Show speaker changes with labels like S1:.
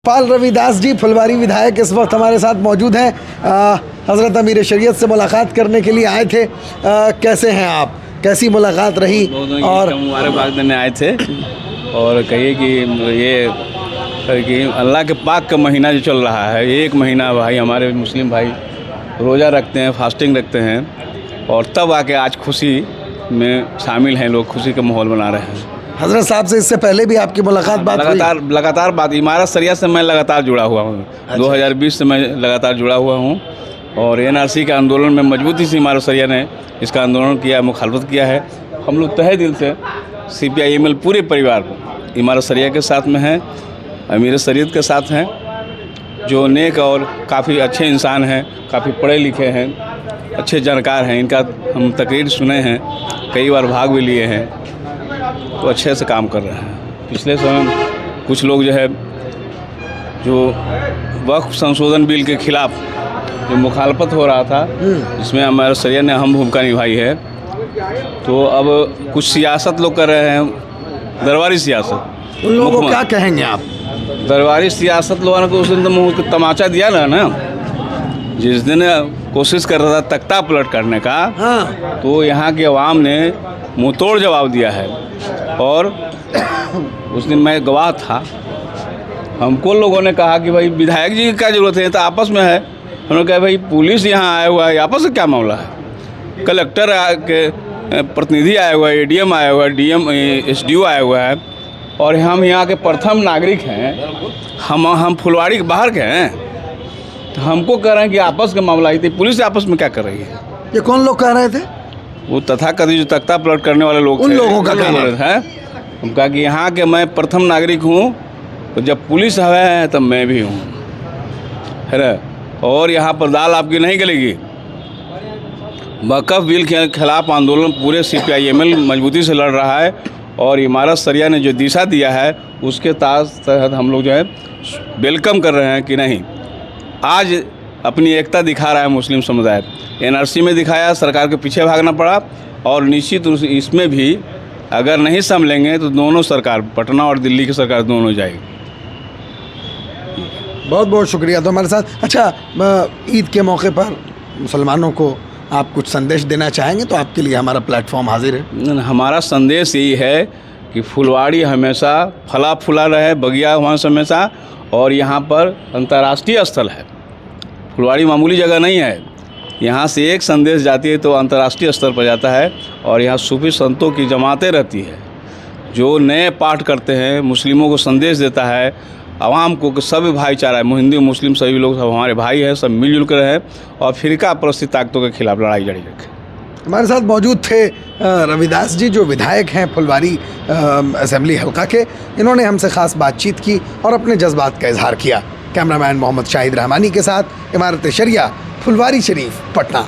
S1: पाल रविदास जी फुलवारी विधायक इस वक्त हमारे साथ मौजूद हैं। हज़रत अमीर शरीयत से मुलाकात करने के लिए आए थे। कैसे हैं आप, कैसी मुलाकात रही? और
S2: मुबारकबाद देने आए थे और कहिए कि अल्लाह के पाक का महीना जो चल रहा है, एक महीना भाई हमारे मुस्लिम भाई रोज़ा रखते हैं, फास्टिंग रखते हैं और तब आके आज खुशी में शामिल हैं, लोग खुशी का माहौल बना रहे हैं।
S1: हज़रत साहब से इससे पहले भी आपकी मुलाकात बात हुई?
S2: लगातार बात, इमारत शरिया से मैं लगातार जुड़ा हुआ हूँ। 2020 से मैं लगातार जुड़ा हुआ हूँ और NRC के आंदोलन में मजबूती से इमारत शरिया ने इसका आंदोलन किया, मुखालफत किया है। हम लोग तहे दिल से CPI-ML पूरे परिवार इमारत शरिया के साथ में हैं, अमीर शरीयत के साथ हैं, जो नेक और काफ़ी अच्छे इंसान हैं, काफ़ी पढ़े लिखे हैं, अच्छे जानकार हैं। इनका हम तकरीर सुने हैं, कई बार भाग भी लिए हैं, तो अच्छे से काम कर रहे हैं। पिछले समय कुछ लोग जो वक्फ संशोधन बिल के खिलाफ जो मुखालफत हो रहा था, जिसमें हमारे शरिया ने अहम भूमिका निभाई है, तो अब कुछ सियासत लोग कर रहे हैं, दरबारी सियासत।
S1: उन लोगों को क्या कहेंगे आप?
S2: दरबारी सियासत लोगों ने उस दिन तो मुँह को तमाचा दिया ना, जिस दिन कोशिश कर रहा था तख्ता पलट करने का, तो यहाँ के अवाम ने मुँह तोड़ जवाब दिया है। और उस दिन मैं गवाह था। हमको लोगों ने कहा कि भाई विधायक जी की क्या ज़रूरत है, तो आपस में है। उन्होंने कहा भाई पुलिस यहाँ आया हुआ है, आपस में क्या मामला है? कलेक्टर के प्रतिनिधि आया हुआ है, ADM आया हुआ है, DM SDO आया हुआ है और हम यहाँ के प्रथम नागरिक हैं। हम फुलवाड़ी के बाहर के हैं, तो हमको कह रहे हैं कि आपस का मामला ही थी। पुलिस आपस में क्या कर रही है?
S1: ये कौन लोग कह रहे थे?
S2: वो तथाकथित जो तख्ता पलट करने वाले लोग,
S1: उन लोगों का कहना
S2: है। हम कहा कि यहाँ के मैं प्रथम नागरिक हूँ, तो जब पुलिस है तब मैं भी हूँ, है ना। और यहाँ पर दाल आपकी नहीं गलेगी। वक़्फ़ बिल के खिलाफ आंदोलन पूरे CPI-ML मजबूती से लड़ रहा है और इमारत शरिया ने जो दिशा दिया है उसके तहत हम लोग वेलकम कर रहे हैं कि नहीं। आज अपनी एकता दिखा रहा है मुस्लिम समुदाय। NRC में दिखाया, सरकार के पीछे भागना पड़ा और निश्चित रूप से इसमें भी अगर नहीं संभलेंगे तो दोनों सरकार, पटना और दिल्ली की सरकार दोनों जाएगी।
S1: बहुत बहुत शुक्रिया। तो हमारे साथ, अच्छा, ईद के मौके पर मुसलमानों को आप कुछ संदेश देना चाहेंगे तो आपके लिए हमारा प्लेटफॉर्म हाजिर है।
S2: हमारा संदेश यही है कि फुलवाड़ी हमेशा फला फूला रहे, बगिया हमेशा, और यहाँ पर अंतर्राष्ट्रीय स्थल है। फुलवाड़ी मामूली जगह नहीं है। यहाँ से एक संदेश जाती है तो अंतर्राष्ट्रीय स्तर पर जाता है और यहाँ सूफी संतों की जमातें रहती है, जो नए पाठ करते हैं, मुस्लिमों को संदेश देता है, आवाम को सभी भाईचारा है, हिंदू मुस्लिम सभी लोग सब हमारे भाई हैं, सब मिलजुल कर रहें और फ़िरका परस्ती ताकतों के खिलाफ लड़ाई जारी रखें।
S1: हमारे साथ मौजूद थे रविदास जी, जो विधायक हैं फुलवारी असेंबली हल्का के। इन्होंने हमसे ख़ास बातचीत की और अपने जज्बात का इजहार किया। कैमरामैन मोहम्मद शाहिद रहमानी के साथ इमारत शरिया, फुलवारी शरीफ, पटना।